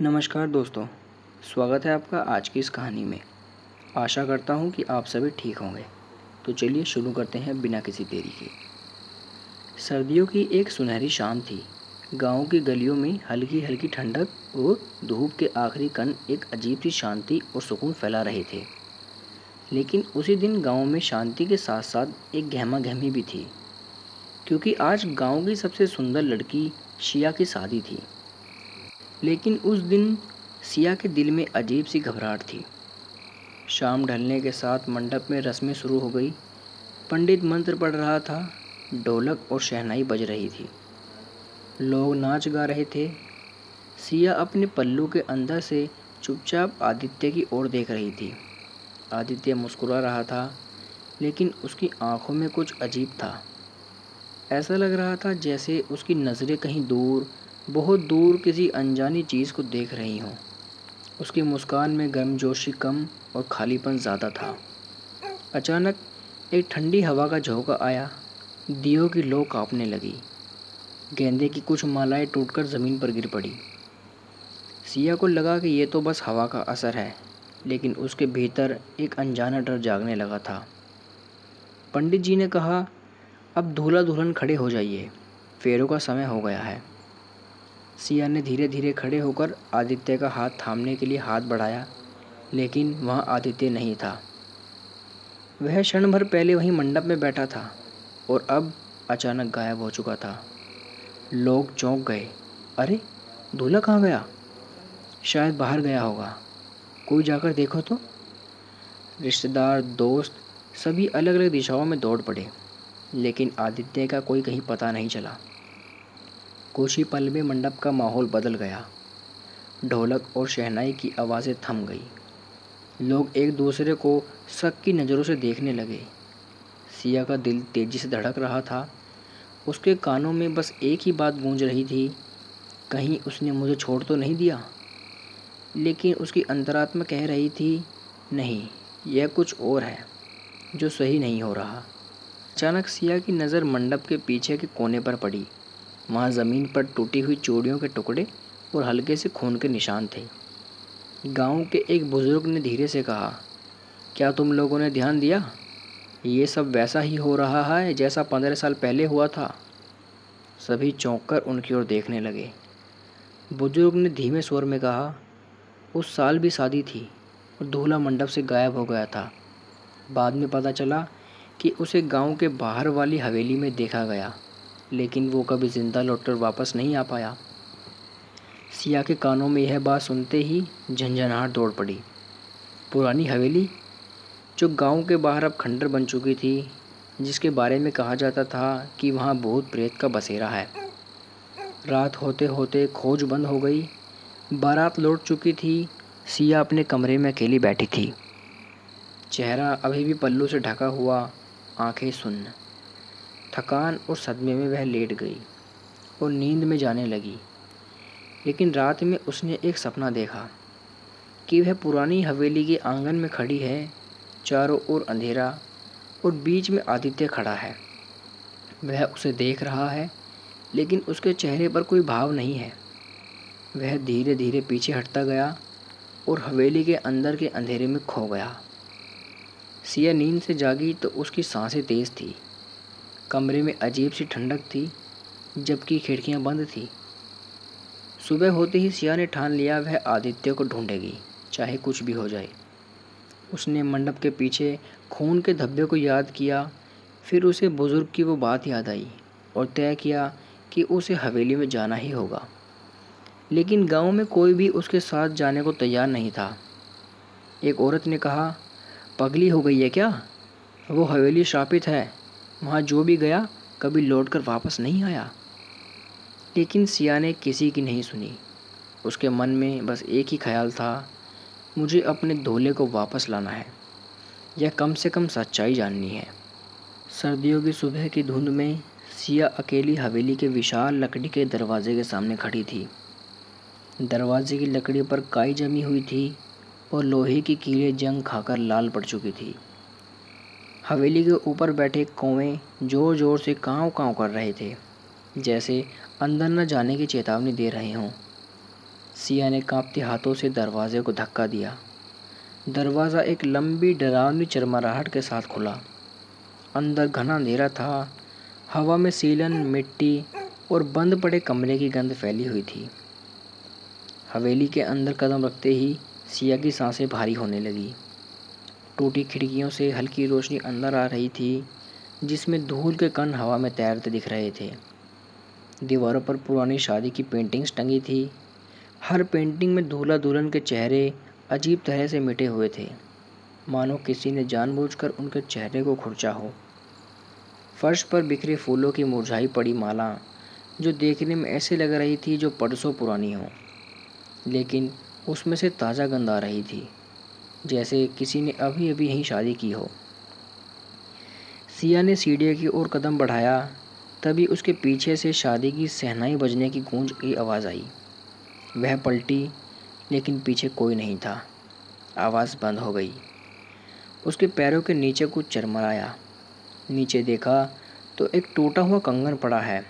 नमस्कार दोस्तों, स्वागत है आपका आज की इस कहानी में। आशा करता हूँ कि आप सभी ठीक होंगे। तो चलिए शुरू करते हैं बिना किसी देरी के। सर्दियों की एक सुनहरी शाम थी। गांव की गलियों में हल्की हल्की ठंडक और धूप के आखिरी कण एक अजीब सी शांति और सुकून फैला रहे थे। लेकिन उसी दिन गांव में शांति के साथ साथ एक गहमा गहमी भी थी, क्योंकि आज गांव की सबसे सुंदर लड़की शिया की शादी थी। लेकिन उस दिन सिया के दिल में अजीब सी घबराहट थी। शाम ढलने के साथ मंडप में रस्में शुरू हो गई। पंडित मंत्र पढ़ रहा था, ढोलक और शहनाई बज रही थी, लोग नाच गा रहे थे। सिया अपने पल्लू के अंदर से चुपचाप आदित्य की ओर देख रही थी। आदित्य मुस्कुरा रहा था, लेकिन उसकी आंखों में कुछ अजीब था। ऐसा लग रहा था जैसे उसकी नज़रें कहीं दूर, बहुत दूर किसी अनजानी चीज़ को देख रही हों। उसकी मुस्कान में गर्मजोशी कम और खालीपन ज़्यादा था। अचानक एक ठंडी हवा का झोंका आया। दियों की लौ कांपने लगी। गेंदे की कुछ मालाएं टूटकर ज़मीन पर गिर पड़ी। सिया को लगा कि ये तो बस हवा का असर है, लेकिन उसके भीतर एक अनजाना डर जागने लगा था। पंडित जी ने कहा, अब दूल्हा दुल्हन खड़े हो जाइए, फेरों का समय हो गया है। सिया ने धीरे धीरे खड़े होकर आदित्य का हाथ थामने के लिए हाथ बढ़ाया, लेकिन वहाँ आदित्य नहीं था। वह क्षण भर पहले वहीं मंडप में बैठा था और अब अचानक गायब हो चुका था। लोग चौंक गए। अरे, दूल्हा कहाँ गया? शायद बाहर गया होगा, कोई जाकर देखो तो। रिश्तेदार, दोस्त सभी अलग अलग दिशाओं में दौड़ पड़े, लेकिन आदित्य का कोई कहीं पता नहीं चला। कुछ ही पल में मंडप का माहौल बदल गया। ढोलक और शहनाई की आवाज़ें थम गई। लोग एक दूसरे को शक की नज़रों से देखने लगे। सिया का दिल तेजी से धड़क रहा था। उसके कानों में बस एक ही बात गूंज रही थी, कहीं उसने मुझे छोड़ तो नहीं दिया। लेकिन उसकी अंतरात्मा कह रही थी, नहीं, यह कुछ और है जो सही नहीं हो रहा। अचानक सिया की नज़र मंडप के पीछे के कोने पर पड़ी। वहाँ ज़मीन पर टूटी हुई चूड़ियों के टुकड़े और हल्के से खून के निशान थे। गांव के एक बुज़ुर्ग ने धीरे से कहा, क्या तुम लोगों ने ध्यान दिया? ये सब वैसा ही हो रहा है जैसा 15 साल पहले हुआ था। सभी चौंक कर उनकी ओर देखने लगे। बुजुर्ग ने धीमे स्वर में कहा, उस साल भी शादी थी और दूल्हा मंडप से गायब हो गया था। बाद में पता चला कि उसे गांव के बाहर वाली हवेली में देखा गया, लेकिन वो कभी जिंदा लौटकर वापस नहीं आ पाया। सिया के कानों में यह बात सुनते ही झंझनाहट दौड़ पड़ी। पुरानी हवेली, जो गांव के बाहर अब खंडर बन चुकी थी, जिसके बारे में कहा जाता था कि वहाँ भूत प्रेत का बसेरा है। रात होते होते खोज बंद हो गई। बारात लौट चुकी थी। सिया अपने कमरे में अकेली बैठी थी। चेहरा अभी भी पल्लू से ढका हुआ, आंखें सुन्न। थकान और सदमे में वह लेट गई और नींद में जाने लगी। लेकिन रात में उसने एक सपना देखा कि वह पुरानी हवेली के आंगन में खड़ी है। चारों ओर अंधेरा और बीच में आदित्य खड़ा है। वह उसे देख रहा है, लेकिन उसके चेहरे पर कोई भाव नहीं है। वह धीरे धीरे पीछे हटता गया और हवेली के अंदर के अंधेरे में खो गया। सिया नींद से जागी तो उसकी सांसें तेज थी। कमरे में अजीब सी ठंडक थी, जबकि खिड़कियां बंद थी। सुबह होते ही सिया ने ठान लिया वह आदित्य को ढूंढेगी, चाहे कुछ भी हो जाए। उसने मंडप के पीछे खून के धब्बे को याद किया। फिर उसे बुजुर्ग की वो बात याद आई और तय किया कि उसे हवेली में जाना ही होगा। लेकिन गांव में कोई भी उसके साथ जाने को तैयार नहीं था। एक औरत ने कहा, पगली हो गई है क्या? वो हवेली श्रापित है, वहाँ जो भी गया कभी लौटकर वापस नहीं आया। लेकिन सिया ने किसी की नहीं सुनी। उसके मन में बस एक ही ख्याल था, मुझे अपने दूल्हे को वापस लाना है, या कम से कम सच्चाई जाननी है। सर्दियों की सुबह की धुंध में सिया अकेली हवेली के विशाल लकड़ी के दरवाजे के सामने खड़ी थी। दरवाजे की लकड़ी पर काई जमी हुई थी और लोहे की कीलें जंग खाकर लाल पड़ चुकी थी। हवेली के ऊपर बैठे कौवे जोर जोर से काँव काँव कर रहे थे, जैसे अंदर न जाने की चेतावनी दे रहे हों। सिया ने कांपते हाथों से दरवाजे को धक्का दिया। दरवाज़ा एक लंबी डरावनी चरमराहट के साथ खुला। अंदर घना अंधेरा था। हवा में सीलन, मिट्टी और बंद पड़े कमरे की गंध फैली हुई थी। हवेली के अंदर कदम रखते ही सिया की सांसें भारी होने लगी। टूटी खिड़कियों से हल्की रोशनी अंदर आ रही थी, जिसमें धूल के कण हवा में तैरते दिख रहे थे। दीवारों पर पुरानी शादी की पेंटिंग्स टंगी थी। हर पेंटिंग में दूल्हा दुल्हन के चेहरे अजीब तरह से मिटे हुए थे, मानो किसी ने जानबूझकर उनके चेहरे को खुरचा हो। फर्श पर बिखरे फूलों की मुरझाई पड़ी माला, जो देखने में ऐसे लग रही थी जो परसों पुरानी हो, लेकिन उसमें से ताज़ा गंध आ रही थी, जैसे किसी ने अभी अभी यहीं शादी की हो। सिया ने सीढ़ी की ओर कदम बढ़ाया, तभी उसके पीछे से शादी की शहनाई बजने की गूंज की आवाज़ आई। वह पलटी, लेकिन पीछे कोई नहीं था। आवाज़ बंद हो गई। उसके पैरों के नीचे कुछ चरमराया। नीचे देखा तो एक टूटा हुआ कंगन पड़ा है,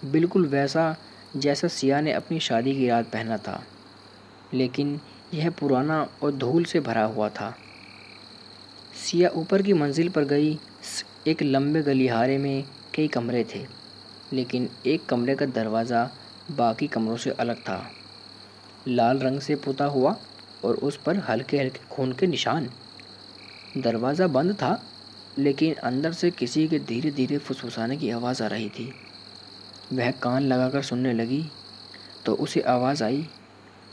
बिल्कुल वैसा जैसा सिया ने अपनी शादी की रात पहना था, लेकिन यह पुराना और धूल से भरा हुआ था। सिया ऊपर की मंजिल पर गई। एक लंबे गलियारे में कई कमरे थे, लेकिन एक कमरे का दरवाज़ा बाकी कमरों से अलग था। लाल रंग से पुता हुआ और उस पर हल्के हल्के खून के निशान। दरवाज़ा बंद था, लेकिन अंदर से किसी के धीरे धीरे फुसफुसाने की आवाज़ आ रही थी। वह कान लगाकर सुनने लगी तो उसे आवाज़ आई,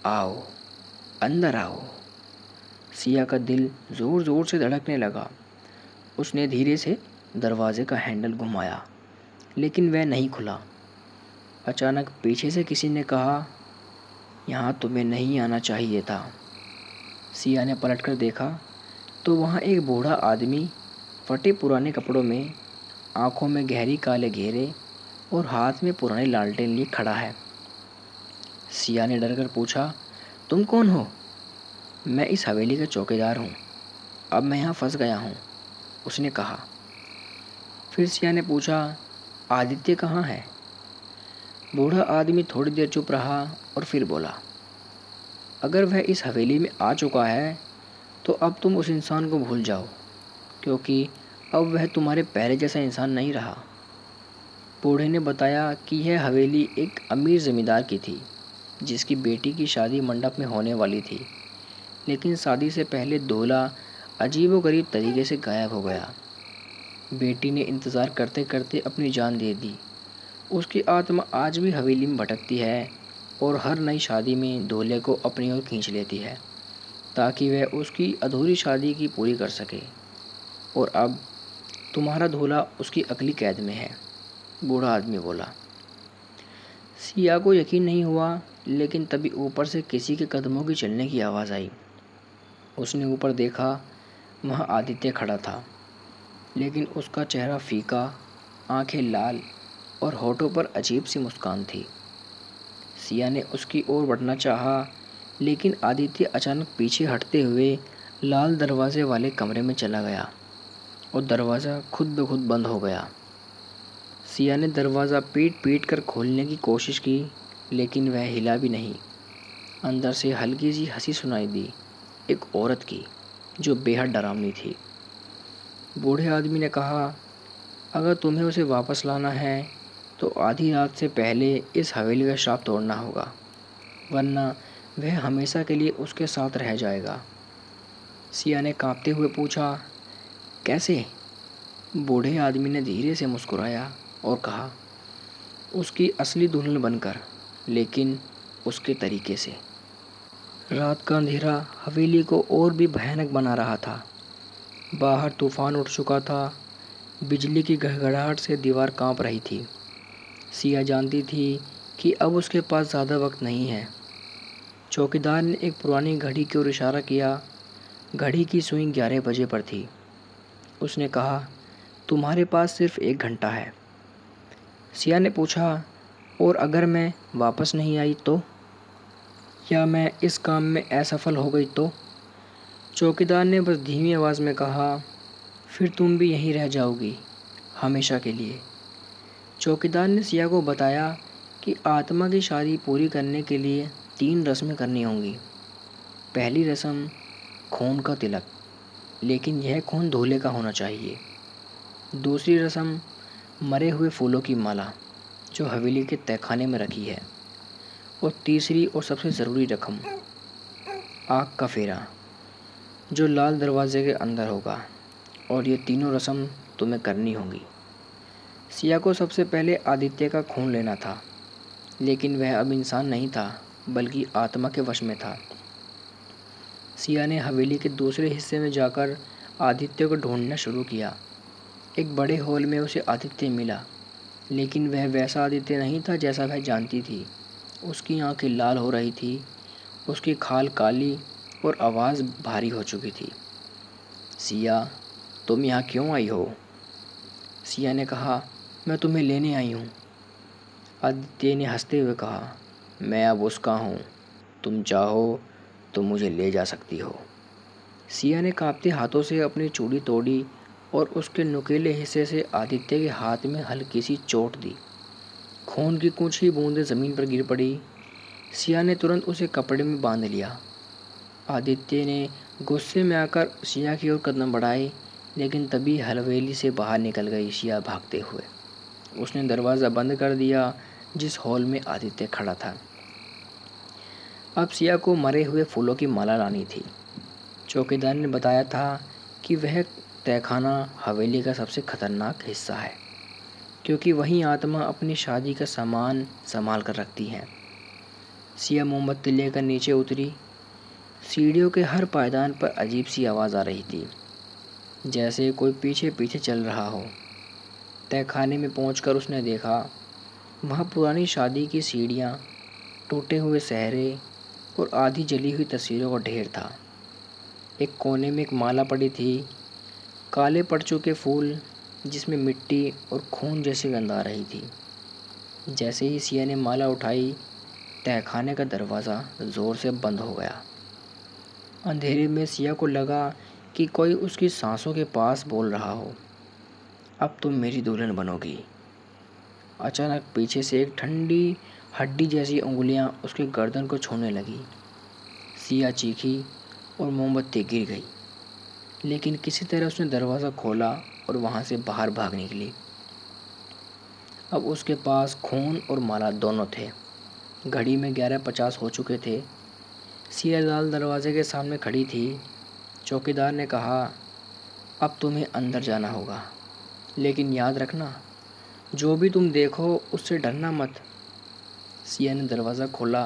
आओ, अंदर आओ। सिया का दिल ज़ोर ज़ोर से धड़कने लगा। उसने धीरे से दरवाजे का हैंडल घुमाया, लेकिन वह नहीं खुला। अचानक पीछे से किसी ने कहा, यहाँ तुम्हें नहीं आना चाहिए था। सिया ने पलटकर देखा तो वहाँ एक बूढ़ा आदमी फटे पुराने कपड़ों में, आंखों में गहरी काले घेरे और हाथ में पुरानी लालटेन लिए खड़ा है। सिया ने डरकर पूछा, तुम कौन हो? मैं इस हवेली का चौकीदार हूँ। अब मैं यहाँ फंस गया हूँ, उसने कहा। फिर सिया ने पूछा, आदित्य कहाँ है? बूढ़ा आदमी थोड़ी देर चुप रहा और फिर बोला, अगर वह इस हवेली में आ चुका है तो अब तुम उस इंसान को भूल जाओ, क्योंकि अब वह तुम्हारे पहले जैसा इंसान नहीं रहा। बूढ़े ने बताया कि यह हवेली एक अमीर ज़मींदार की थी, जिसकी बेटी की शादी मंडप में होने वाली थी, लेकिन शादी से पहले दूल्हा अजीबोगरीब तरीके से गायब हो गया। बेटी ने इंतज़ार करते करते अपनी जान दे दी। उसकी आत्मा आज भी हवेली में भटकती है और हर नई शादी में दूल्हे को अपनी ओर खींच लेती है, ताकि वह उसकी अधूरी शादी की पूरी कर सके। और अब तुम्हारा दूल्हा उसकी अगली कैद में है, बूढ़ा आदमी बोला। सिया को यकीन नहीं हुआ, लेकिन तभी ऊपर से किसी के कदमों की चलने की आवाज़ आई। उसने ऊपर देखा, वहाँ आदित्य खड़ा था, लेकिन उसका चेहरा फीका, आंखें लाल और होठों पर अजीब सी मुस्कान थी। सिया ने उसकी ओर बढ़ना चाहा, लेकिन आदित्य अचानक पीछे हटते हुए लाल दरवाजे वाले कमरे में चला गया और दरवाज़ा खुद ब खुद बंद हो गया। सिया ने दरवाज़ा पीट पीट कर खोलने की कोशिश की, लेकिन वह हिला भी नहीं। अंदर से हल्की सी हंसी सुनाई दी, एक औरत की, जो बेहद डरावनी थी। बूढ़े आदमी ने कहा, अगर तुम्हें उसे वापस लाना है तो आधी रात से पहले इस हवेली का श्राप तोड़ना होगा, वरना वह हमेशा के लिए उसके साथ रह जाएगा। सिया ने कांपते हुए पूछा, कैसे? बूढ़े आदमी ने धीरे से मुस्कुराया और कहा, उसकी असली दुल्हन बनकर, लेकिन उसके तरीके से। रात का अंधेरा हवेली को और भी भयानक बना रहा था। बाहर तूफान उठ चुका था। बिजली की गड़गड़ाहट से दीवार कांप रही थी। सिया जानती थी कि अब उसके पास ज़्यादा वक्त नहीं है। चौकीदार ने एक पुरानी घड़ी की ओर इशारा किया। घड़ी की सुई 11 बजे पर थी। उसने कहा, तुम्हारे पास सिर्फ 1 घंटा है। सिया ने पूछा, और अगर मैं वापस नहीं आई तो? या मैं इस काम में असफल हो गई तो? चौकीदार ने बस धीमी आवाज़ में कहा, फिर तुम भी यहीं रह जाओगी, हमेशा के लिए। चौकीदार ने सिया को बताया कि आत्मा की शादी पूरी करने के लिए 3 रस्में करनी होंगी। पहली रस्म खून का तिलक, लेकिन यह खून दूल्हे का होना चाहिए। दूसरी रस्म मरे हुए फूलों की माला, जो हवेली के तहखाने में रखी है। और तीसरी और सबसे ज़रूरी रस्म आग का फेरा, जो लाल दरवाजे के अंदर होगा। और ये तीनों रस्म तुम्हें करनी होंगी। सिया को सबसे पहले आदित्य का खून लेना था, लेकिन वह अब इंसान नहीं था, बल्कि आत्मा के वश में था। सिया ने हवेली के दूसरे हिस्से में जाकर आदित्य को ढूंढना शुरू किया। एक बड़े हॉल में उसे आदित्य मिला, लेकिन वह वैसा आदित्य नहीं था जैसा वह जानती थी। उसकी आंखें लाल हो रही थी, उसकी खाल काली और आवाज़ भारी हो चुकी थी। सिया, तुम यहाँ क्यों आई हो? सिया ने कहा, मैं तुम्हें लेने आई हूँ। आदित्य ने हंसते हुए कहा, मैं अब उसका हूँ। तुम चाहो तो मुझे ले जा सकती हो। सिया ने कांपते हाथों से अपनी चूड़ी तोड़ी और उसके नुकीले हिस्से से आदित्य के हाथ में हल्की सी चोट दी। खून की कुछ ही बूंदें ज़मीन पर गिर पड़ी। सिया ने तुरंत उसे कपड़े में बांध लिया। आदित्य ने गुस्से में आकर सिया की ओर कदम बढ़ाए, लेकिन तभी हवेली से बाहर निकल गई सिया भागते हुए। उसने दरवाज़ा बंद कर दिया जिस हॉल में आदित्य खड़ा था। अब सिया को मरे हुए फूलों की माला लानी थी। चौकीदार ने बताया था कि वह तहखाना हवेली का सबसे खतरनाक हिस्सा है, क्योंकि वहीं आत्मा अपनी शादी का सामान संभाल कर रखती है। सिया मोमबत्ती लेकर नीचे उतरी। सीढ़ियों के हर पायदान पर अजीब सी आवाज़ आ रही थी, जैसे कोई पीछे पीछे चल रहा हो। तहखाने में पहुंचकर उसने देखा, वहाँ पुरानी शादी की सीढ़ियाँ, टूटे हुए सहरे और आधी जली हुई तस्वीरों का ढेर था। एक कोने में एक माला पड़ी थी, काले पड़ चुके फूल जिसमें मिट्टी और खून जैसी गंध आ रही थी। जैसे ही सिया ने माला उठाई, तहखाने का दरवाज़ा ज़ोर से बंद हो गया। अंधेरे में सिया को लगा कि कोई उसकी सांसों के पास बोल रहा हो, अब तुम मेरी दुल्हन बनोगी। अचानक पीछे से एक ठंडी हड्डी जैसी उंगलियां उसके गर्दन को छूने लगी। सिया चीखी और मोमबत्ती गिर गई, लेकिन किसी तरह उसने दरवाज़ा खोला और वहाँ से बाहर भाग निकली। अब उसके पास खून और माला दोनों थे। घड़ी में 11:50 हो चुके थे। सिया लाल दरवाजे के सामने खड़ी थी। चौकीदार ने कहा, अब तुम्हें अंदर जाना होगा, लेकिन याद रखना, जो भी तुम देखो उससे डरना मत। सिया ने दरवाज़ा खोला।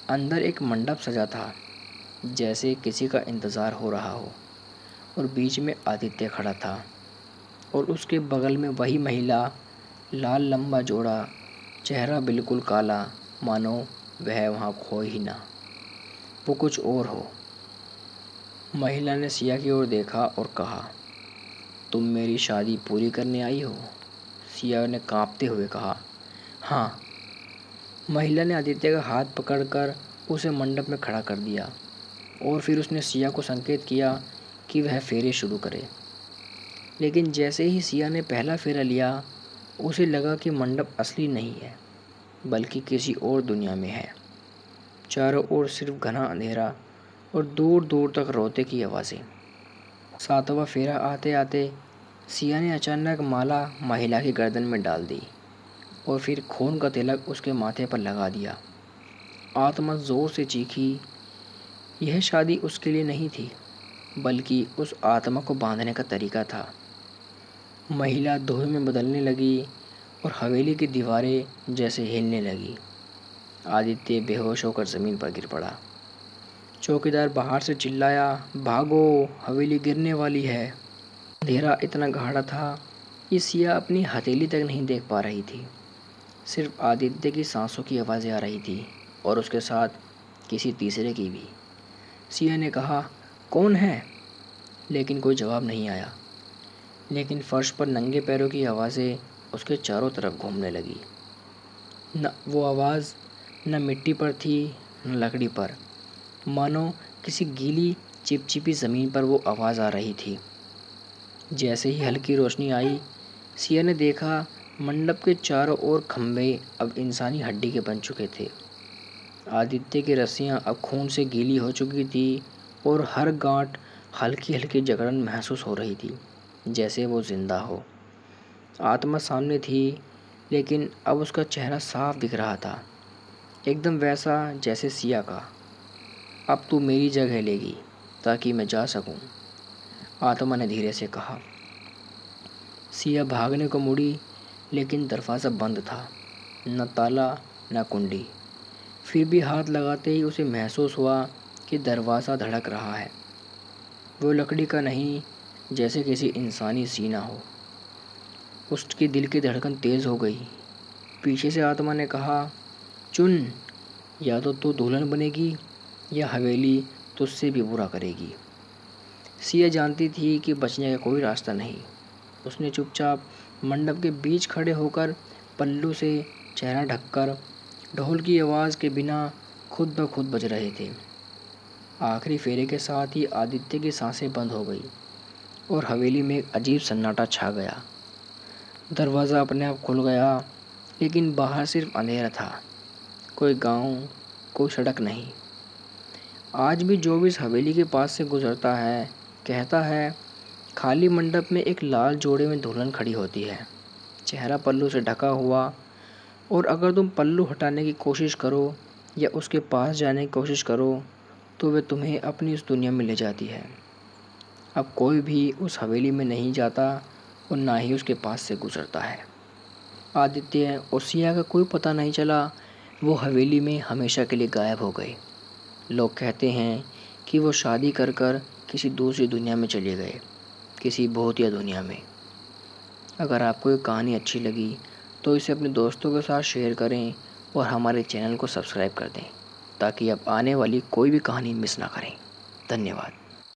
अंदर एक मंडप सजा था, जैसे किसी का इंतज़ार हो रहा हो, और बीच में आदित्य खड़ा था और उसके बगल में वही महिला, लाल लंबा जोड़ा, चेहरा बिल्कुल काला, मानो वह वहाँ खो ही ना, वो कुछ और हो। महिला ने सिया की ओर देखा और कहा, तुम मेरी शादी पूरी करने आई हो? सिया ने कांपते हुए कहा, हाँ। महिला ने आदित्य का हाथ पकड़कर उसे मंडप में खड़ा कर दिया और फिर उसने सिया को संकेत किया कि वह फेरे शुरू करे। लेकिन जैसे ही सिया ने पहला फेरा लिया, उसे लगा कि मंडप असली नहीं है, बल्कि किसी और दुनिया में है। चारों ओर सिर्फ घना अंधेरा और दूर दूर तक रोते की आवाज़ें। 7वां फेरा आते आते सिया ने अचानक माला महिला की गर्दन में डाल दी और फिर खून का तिलक उसके माथे पर लगा दिया। आत्मा ज़ोर से चीखी। यह शादी उसके लिए नहीं थी, बल्कि उस आत्मा को बांधने का तरीका था। महिला धुएं में बदलने लगी और हवेली की दीवारें जैसे हिलने लगी। आदित्य बेहोश होकर ज़मीन पर गिर पड़ा। चौकीदार बाहर से चिल्लाया, भागो, हवेली गिरने वाली है। अंधेरा इतना गाढ़ा था कि सिया अपनी हथेली तक नहीं देख पा रही थी। सिर्फ आदित्य की सांसों की आवाज़ें आ रही थी और उसके साथ किसी तीसरे की भी। सिया ने कहा, कौन है? लेकिन कोई जवाब नहीं आया। लेकिन फर्श पर नंगे पैरों की आवाज़ें उसके चारों तरफ घूमने लगी। न वो आवाज़ न मिट्टी पर थी न लकड़ी पर, मानो किसी गीली चिपचिपी ज़मीन पर वो आवाज़ आ रही थी। जैसे ही हल्की रोशनी आई, सिया ने देखा मंडप के चारों ओर खंभे अब इंसानी हड्डी के बन चुके थे। आदित्य की रस्सियाँ अब खून से गीली हो चुकी थी और हर गांठ हल्की हल्की जकड़न महसूस हो रही थी, जैसे वो जिंदा हो। आत्मा सामने थी, लेकिन अब उसका चेहरा साफ दिख रहा था, एकदम वैसा जैसे सिया का। अब तू मेरी जगह लेगी ताकि मैं जा सकूं, आत्मा ने धीरे से कहा। सिया भागने को मुड़ी, लेकिन दरवाज़ा बंद था, न ताला न कुंडी। फिर भी हाथ लगाते ही उसे महसूस हुआ कि दरवाज़ा धड़क रहा है। वो लकड़ी का नहीं, जैसे किसी इंसानी सीना हो। उसके दिल की धड़कन तेज़ हो गई। पीछे से आत्मा ने कहा, चुन, या तो तू दुल्हन बनेगी या हवेली तुझसे भी बुरा करेगी। सिया जानती थी कि बचने का कोई रास्ता नहीं। उसने चुपचाप मंडप के बीच खड़े होकर पल्लू से चेहरा ढककर, ढोल की आवाज़ के बिना खुद ब खुद बज रहे थे। आखिरी फेरे के साथ ही आदित्य की सांसें बंद हो गई और हवेली में एक अजीब सन्नाटा छा गया। दरवाज़ा अपने आप खुल गया, लेकिन बाहर सिर्फ अंधेरा था। कोई गांव, कोई सड़क नहीं। आज भी जो भी इस हवेली के पास से गुजरता है कहता है, खाली मंडप में एक लाल जोड़े में दुल्हन खड़ी होती है, चेहरा पल्लू से ढका हुआ, और अगर तुम पल्लू हटाने की कोशिश करो या उसके पास जाने की कोशिश करो तो वे तुम्हें अपनी उस दुनिया में ले जाती है। अब कोई भी उस हवेली में नहीं जाता और ना ही उसके पास से गुजरता है। आदित्य और सिया का कोई पता नहीं चला। वो हवेली में हमेशा के लिए गायब हो गए। लोग कहते हैं कि वो शादी कर कर किसी दूसरी दुनिया में चले गए, किसी भूतिया दुनिया में। अगर आपको ये कहानी अच्छी लगी तो इसे अपने दोस्तों के साथ शेयर करें और हमारे चैनल को सब्सक्राइब कर दें, ताकि आप आने वाली कोई भी कहानी मिस ना करें। धन्यवाद।